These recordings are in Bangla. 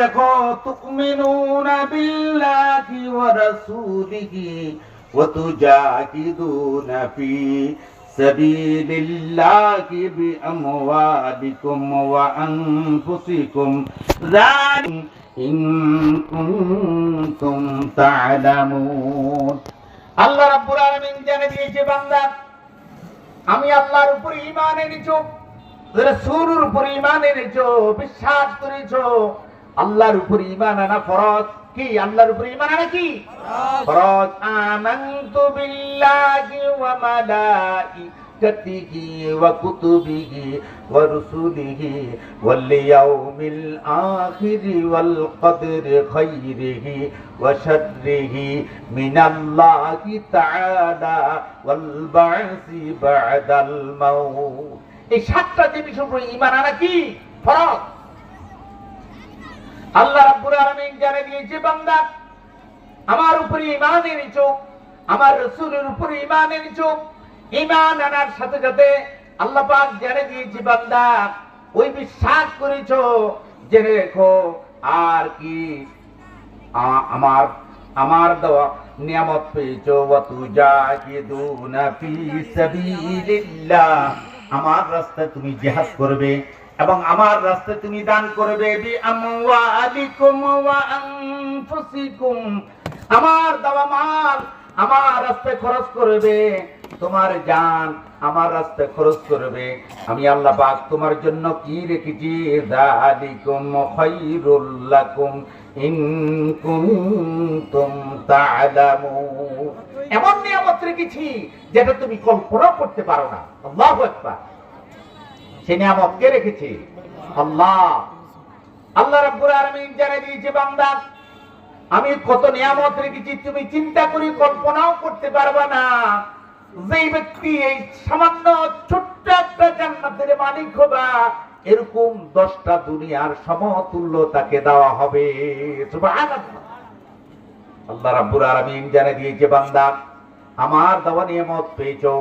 দেখো তুমিনুনা বিল্লাহি ওয়া রাসূলিহি ওয়া তুজাহিদুনা ফি সাবিলিল্লাহি বিআমওয়ালিকুম ওয়া আনফুসিকুম যালিকুম ইন কুনতুম তা'লামুন। আল্লাহ রাব্বুল আলামিন জানিয়ে দিয়েছে, বান্দা আমি আল্লাহর উপর ঈমান এনেছো, রাসূলের উপর ঈমান এনেছো, বিশ্বাস করেছো। আল্লাহর উপর ঈমান আনা ফরজ। কি আল্লাহর উপর ঈমান আনা কি ফরজ? আমানতু বিল্লাহি ওয়া মালাইকাতিহি ওয়া কুতুবিহি ওয়া রুসুলিহি ওয়াল ইয়াউমিল আখিরি ওয়াল কদরি খাইরিহি ওয়া শাররিহি মিনাল্লাহি তাআলা ওয়াল বা'সি বা'দাল মাউত। এই সাতটা জিনিসের উপর ঈমান আনা কি ফরজ। আল্লাহ রাব্বুল আলামিন জানিয়ে দিয়েছে, বান্দা আমার উপর ঈমান এনেছো, আমার রাসূলের উপর ঈমান এনেছো। ঈমান আনার সাথে সাথে আল্লাহ পাক জানিয়ে দিয়েছে, বান্দা ওই বিশ্বাস করেছো, জেনে রেখো আর কি আমার আমার দেওয়া নিয়ামত পেয়েছো। ওয়া তুজাহিদুনা ফি সাবিলিল্লাহ, আমার রাস্তায় তুমি জিহাদ করবে এবং আমার রাস্তায় তুমি দান করবে। বিআমওয়ালিকুম ওয়া আনফুসিকুম, আমার দেওয়া মাল আমার রাস্তায় খরচ করবে, তোমার জান আমার রাস্তায় খরচ করবে। আমি আল্লাহ পাক তোমার জন্য কি রেখেছি? যালিকুম খায়রুল লাকুম ইন কুনতুম তা'লামুন। এমন নিয়ামত রেখেছি যেটা তুমি কল্পনা করতে পারো না। আল্লাহু আকবার। সেই নিয়ামত কে রেখেছে? আল্লাহ। আল্লাহ রাব্বুল আলামিন জানিয়ে দিয়েছে, বান্দা আমি কত নিয়ামত রেখেছি তুমি চিন্তা করে কল্পনাও করতে পারবে না। যেই ব্যক্তি এই সামান্য ছোট্ট একটা জান্নাতের মালিক হবে, এরকম 10টা দুনিয়ার সমতুল্য তাকে দেওয়া হবে। সুবহানাল্লাহ। আল্লাহ রাব্বুল আলামিন জানিয়ে দিয়েছে, বান্দা আমার দেওয়া নিয়ামত পেয়েছো,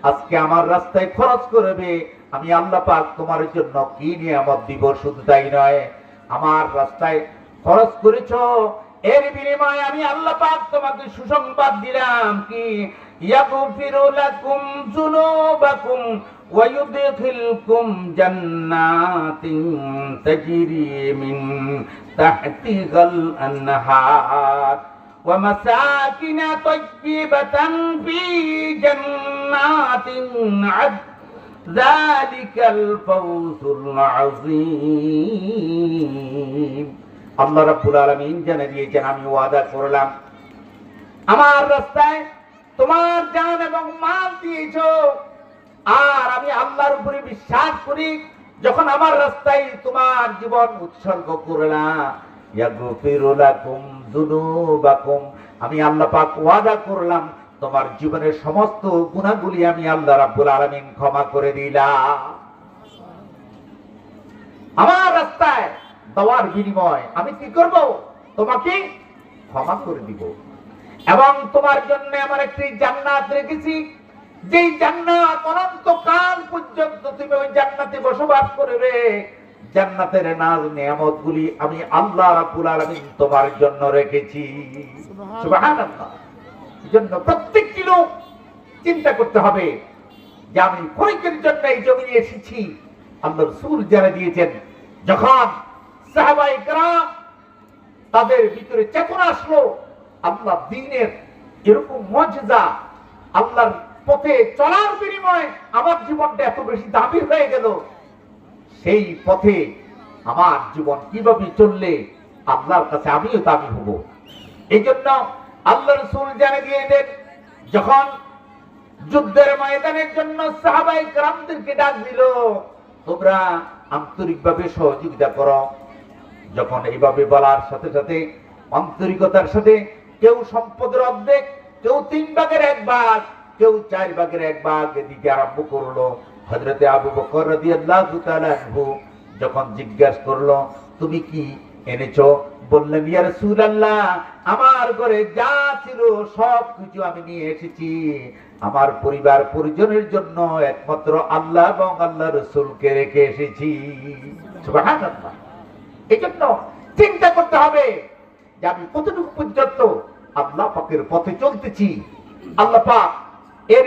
আজকে আমার রাস্তায় খরচ করবে। আমি আল্লাহ পাক তোমার জন্য কি নিয়ামত দিব। শুধু তাই নয়, আমার রাস্তায় খরচ করেছো, এর বিনিময়ে আমি আল্লাহ পাক তোমাকে সুসংবাদ দিলাম কি ইয়াগফিরু লাকুম যুনুবাকুম ওয়া ইউদখিলকুম জান্নাতিন তাজরি মিন তাহতিহাল আনহার ওয়া মাসাকিন তাইয়্যিবাতান ফি জান্নাতিন আদ যালিকাল ফাওজুল আযীম। আল্লাহ রাব্বুল আলামিন জানিয়ে দিয়েছেন, আমি ওয়াদা করলাম আমার রাস্তায় তোমার জান এবং মাল দিয়েছো, আর আমি আল্লাহর উপরে বিশ্বাস করি, যখন আমার রাস্তায় তোমার জীবন উৎসর্গ করলাম, ইয়াগফিরু লাকুম যুনুবাকুম, আমি আল্লাহ পাক ওয়াদা করলাম তোমার জীবনের সমস্ত গুনাহগুলি আমি আল্লাহ রাব্বুল আলামিন ক্ষমা করে দিলাম। আমার রাস্তায় দেওয়ার বিনিময় আমি কি করব? তোমাকে ক্ষমা করে দিব। এবং তোমার জন্য আমার একটি জান্নাত রেখেছি, যেই জান্নাত অনন্তকাল পর্যন্ত তুমি ওই জান্নাতে বসবাস করবে। জান্নাতের নাজ নিয়ামতগুলি আমি আল্লাহ রাব্বুল আলামিন তোমার জন্য রেখেছি। সুবহানাল্লাহ। এজন্য প্রত্যেকটি লোক চিন্তা করতে হবে যে আমি খরিকের জন্য এই জমিনে এসেছি। আল্লাহর রাসূল জানিয়ে দিয়েছেন, যখন সাহাবায়ে কেরাম তাদের ভিতরে চেতনা আসলো আল্লাহ দ্বীনের এরকম মুজিজা, আল্লাহর পথে চলার বিনিময়ে আমার জীবনটা এত বেশি দামি হয়ে গেল, সেই পথে আমার জীবন কিভাবে চললে আল্লাহর কাছে আমিও দামি হব। এই জন্য আল্লাহ রাসূল জানিয়ে দিয়েছেন, যখন যুদ্ধের ময়দানের জন্য সাহাবায়ে কেরামদেরকে ডাক দিল, তোমরা আন্তরিকভাবে সহযোগিতা করো। যখন এইভাবে বলার সাথে সাথে আন্তরিকতার সাথে কেউ সম্পদের অর্ধেক, কেউ 3 ভাগের 1 ভাগ, কেউ 4 ভাগের 1 ভাগ দিতে আরম্ভ করলো। হযরতে আবু বকর রাদিয়াল্লাহু তাআলা আনহু যখন জিজ্ঞাসা করলো, তুমি কি এনেছো? বললেন, ইয়া রাসূলুল্লাহ, আমার ঘরে যা ছিল সব কিছু আমি নিয়ে এসেছি। আমার পরিবার পরিজনের জন্য একমাত্র আল্লাহ এবং আল্লাহর রাসূলকে রেখে এসেছি। সুবহানাল্লাহ। এজন্য যে হবে যে আমি কতটুকু পর্যন্ত আল্লাহ পাকের পথে চলতেছি। আল্লাহ পাক এর